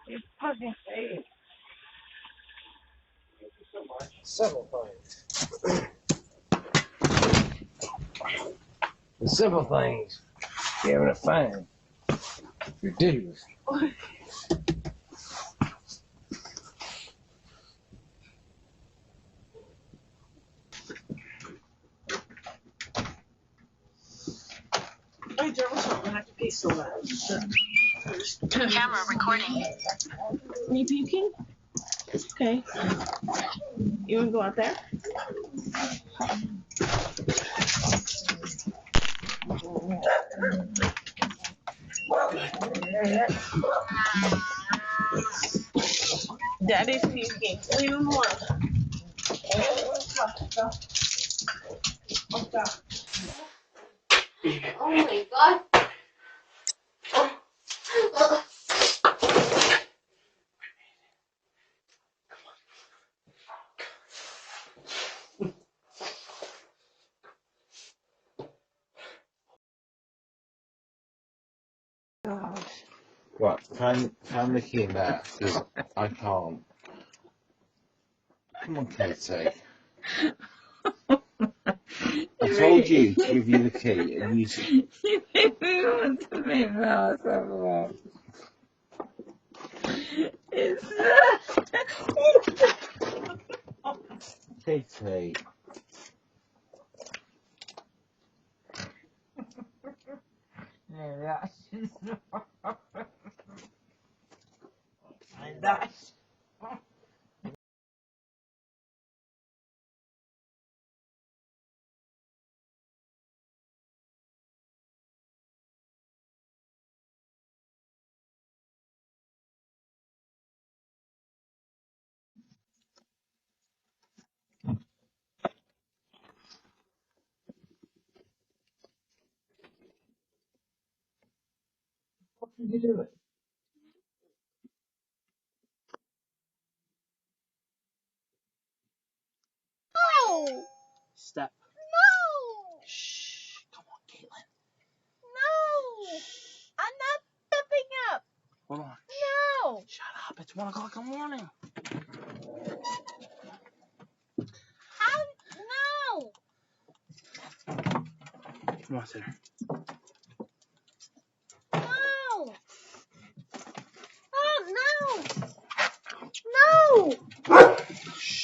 You fucking face. Several things. The simple things you're having to find. Ridiculous. Ay, Jarvis, I'm gonna have to pee so bad. Camera recording. Me peeking? Okay. You wanna go out there? Daddy's peeking. Leave him alone. Oh my god. Right, can the key in there, because I can't. Come on, Katie. I told you to give you the key, and you said... You make me want to make my myself laugh. It's Katie. no, that's just that's What did you do? No! Step. No! Shh. Come on, Caitlin. No! I'm not stepping up! Hold on. No! Shut up. It's 1 o'clock in the morning. How? No! Come on, Sarah. No! Oh, no! No! Shh.